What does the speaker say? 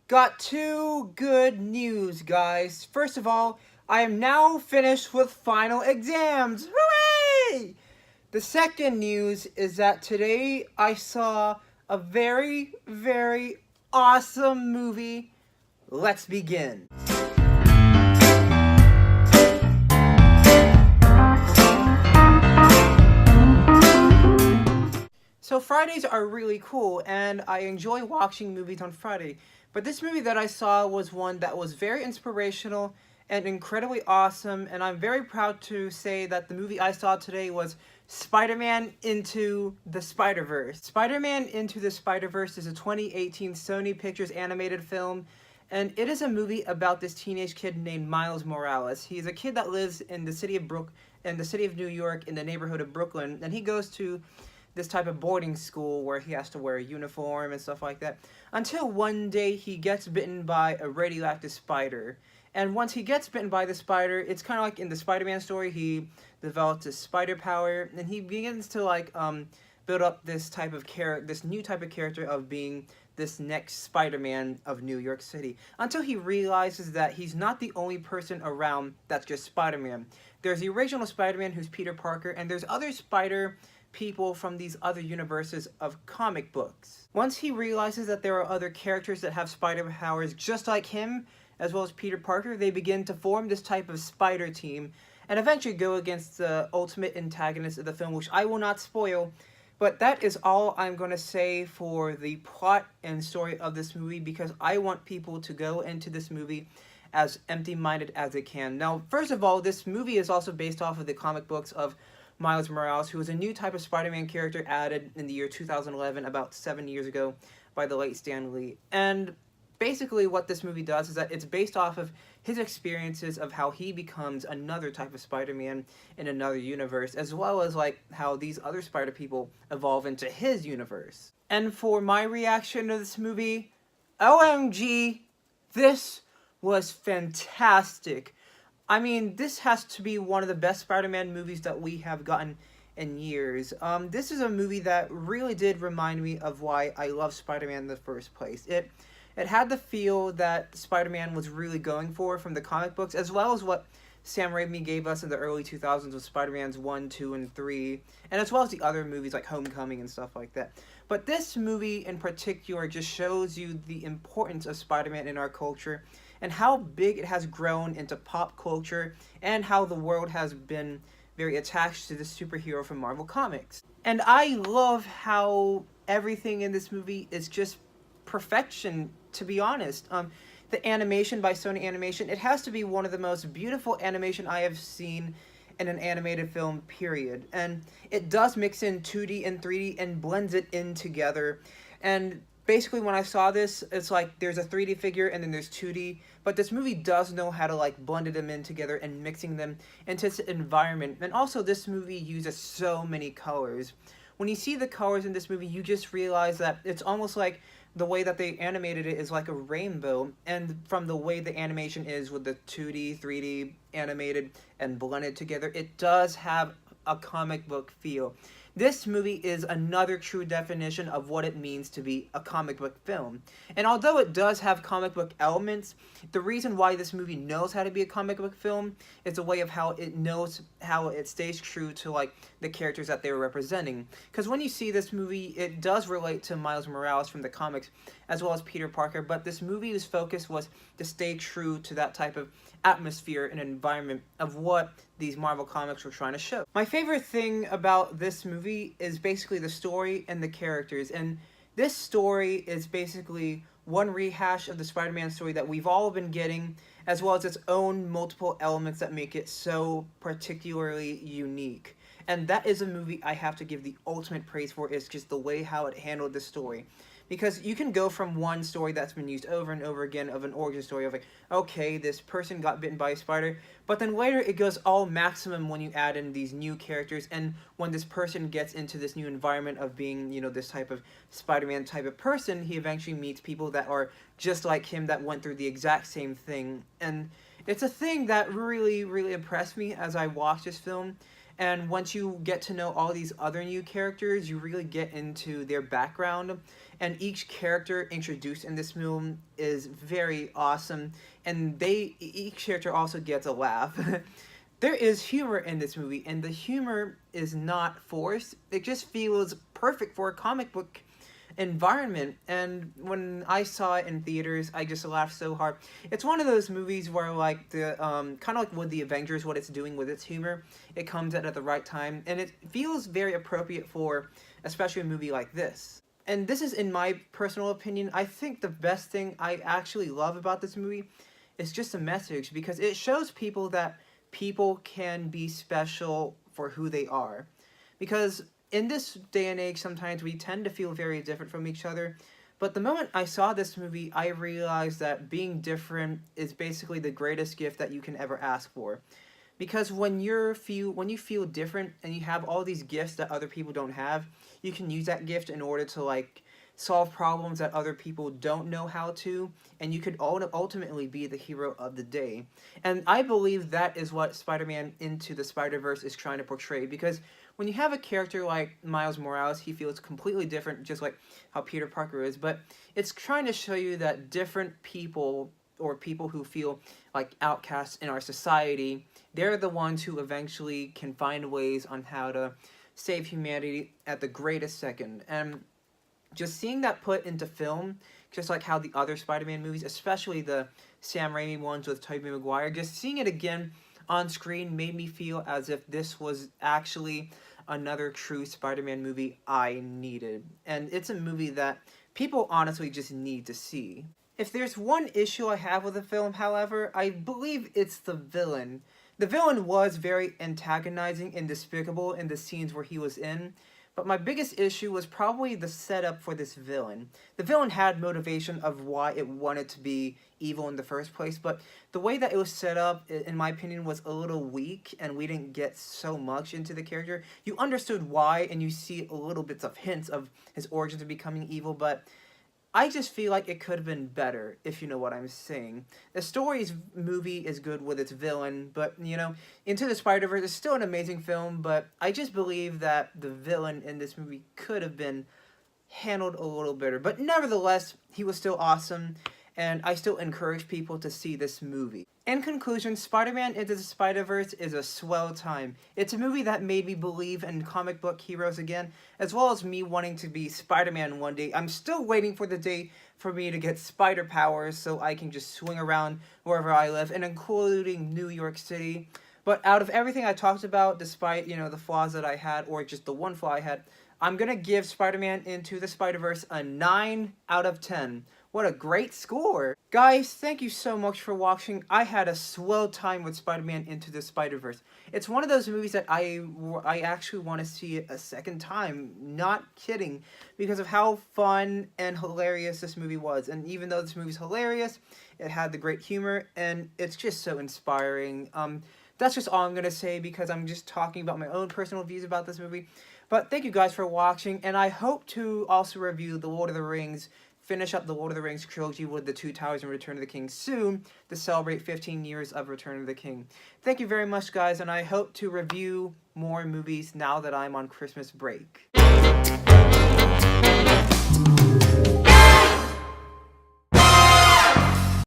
Got two good news, guys. First of all, I am now finished with final exams. Hooray! The second news is that today I saw a very, very awesome movie. Let's begin. So Fridays are really cool, and I enjoy watching movies on Friday. But this movie that I saw was one that was very inspirational and incredibly awesome, and I'm very proud to say that the movie I saw today was Spider-Man Into the Spider-Verse. Spider-Man Into the Spider-Verse is a 2018 Sony Pictures animated film, and it is a movie about this teenage kid named Miles Morales. He's a kid that lives in the city of New York, in the neighborhood of Brooklyn, and he goes to this type of boarding school where he has to wear a uniform and stuff like that. Until one day he gets bitten by a radioactive spider. And once he gets bitten by the spider, it's kind of like in the Spider-Man story, he develops his spider power, and he begins to build up this new type of character of being this next Spider-Man of New York City. Until he realizes that he's not the only person around that's just Spider-Man. There's the original Spider-Man who's Peter Parker, and there's other Spider people from these other universes of comic books. Once he realizes that there are other characters that have spider powers just like him, as well as Peter Parker, they begin to form this type of spider team and eventually go against the ultimate antagonist of the film, which I will not spoil. But that is all I'm going to say for the plot and story of this movie, because I want people to go into this movie as empty-minded as they can. Now, first of all, this movie is also based off of the comic books of Miles Morales, who was a new type of Spider-Man character added in the year 2011, about 7 years ago, by the late Stan Lee. And basically what this movie does is that it's based off of his experiences of how he becomes another type of Spider-Man in another universe, as well as how these other Spider people evolve into his universe. And for my reaction to this movie, OMG, this was fantastic. I mean, this has to be one of the best Spider-Man movies that we have gotten in years. This is a movie that really did remind me of why I love Spider-Man in the first place. It had the feel that Spider-Man was really going for from the comic books, as well as what Sam Raimi gave us in the early 2000s with Spider-Man's 1, 2, and 3, and as well as the other movies like Homecoming and stuff like that. But this movie in particular just shows you the importance of Spider-Man in our culture, and how big it has grown into pop culture, and how the world has been very attached to the superhero from Marvel Comics. And I love how everything in this movie is just perfection, to be honest. The animation by Sony Animation, it has to be one of the most beautiful animation I have seen in an animated film, period. And it does mix in 2D and 3D and blends it in together. And basically when I saw this, it's like there's a 3D figure and then there's 2D, but this movie does know how to blend them in together and mixing them into its environment. And also this movie uses so many colors. When you see the colors in this movie, you just realize that it's almost like the way that they animated it is like a rainbow, and from the way the animation is with the 2D, 3D animated and blended together, it does have a comic book feel. This movie is another true definition of what it means to be a comic book film. And although it does have comic book elements, the reason why this movie knows how to be a comic book film is a way of how it knows how it stays true to the characters that they were representing. Because when you see this movie, it does relate to Miles Morales from the comics as well as Peter Parker, but this movie's focus was to stay true to that type of atmosphere and environment of what these Marvel comics were trying to show. My favorite thing about this movie is basically the story and the characters, and this story is basically one rehash of the Spider-Man story that we've all been getting, as well as its own multiple elements that make it so particularly unique. And that is a movie I have to give the ultimate praise for, is just the way how it handled the story. Because you can go from one story that's been used over and over again of an origin story of okay, this person got bitten by a spider, but then later it goes all maximum when you add in these new characters, and when this person gets into this new environment of being, this type of Spider-Man type of person, he eventually meets people that are just like him, that went through the exact same thing. And it's a thing that really, really impressed me as I watched this film. And once you get to know all these other new characters, you really get into their background. And each character introduced in this film is very awesome. And each character also gets a laugh. There is humor in this movie, and the humor is not forced. It just feels perfect for a comic book environment. And when I saw it in theaters, I just laughed so hard. It's one of those movies where, like, the kind of like with the Avengers, what it's doing with its humor, it comes at the right time, and it feels very appropriate for especially a movie like this. And this is, in my personal opinion, I think the best thing I actually love about this movie is just the message, because it shows people that people can be special for who they are. Because in this day and age, sometimes we tend to feel very different from each other. But the moment I saw this movie, I realized that being different is basically the greatest gift that you can ever ask for. Because when you feel different and you have all these gifts that other people don't have, you can use that gift in order to, like, solve problems that other people don't know how to, and you could ultimately be the hero of the day. And I believe that is what Spider-Man Into the Spider-Verse is trying to portray, because when you have a character like Miles Morales, he feels completely different, just like how Peter Parker is, but it's trying to show you that different people, or people who feel like outcasts in our society, they're the ones who eventually can find ways on how to save humanity at the greatest second. And just seeing that put into film, just like how the other Spider-Man movies, especially the Sam Raimi ones with Tobey Maguire, just seeing it again on screen made me feel as if this was actually another true Spider-Man movie I needed. And it's a movie that people honestly just need to see. If there's one issue I have with the film, however, I believe it's the villain. The villain was very antagonizing and despicable in the scenes where he was in, but my biggest issue was probably the setup for this villain. The villain had motivation of why it wanted to be evil in the first place, but the way that it was set up, in my opinion, was a little weak, and we didn't get so much into the character. You understood why, and you see a little bits of hints of his origins of becoming evil, but I just feel like it could have been better, if you know what I'm saying. The movie is good with its villain, but, you know, Into the Spider-Verse is still an amazing film, but I just believe that the villain in this movie could have been handled a little better. But nevertheless, he was still awesome, and I still encourage people to see this movie. In conclusion, Spider-Man Into the Spider-Verse is a swell time. It's a movie that made me believe in comic book heroes again, as well as me wanting to be Spider-Man one day. I'm still waiting for the day for me to get spider powers so I can just swing around wherever I live, and including New York City. But out of everything I talked about, despite, you know, the flaws that I had, or just the one flaw I had, I'm gonna give Spider-Man Into the Spider-Verse a 9 out of 10. What a great score! Guys, thank you so much for watching. I had a swell time with Spider-Man Into the Spider-Verse. It's one of those movies that I actually want to see it a second time. Not kidding. Because of how fun and hilarious this movie was. And even though this movie's hilarious, it had the great humor, and it's just so inspiring. That's just all I'm going to say, because I'm just talking about my own personal views about this movie. But thank you guys for watching, and I hope to also review The Lord of the Rings, finish up the Lord of the Rings trilogy with The Two Towers and Return of the King soon to celebrate 15 years of Return of the King. Thank you very much, guys, and I hope to review more movies now that I'm on Christmas break.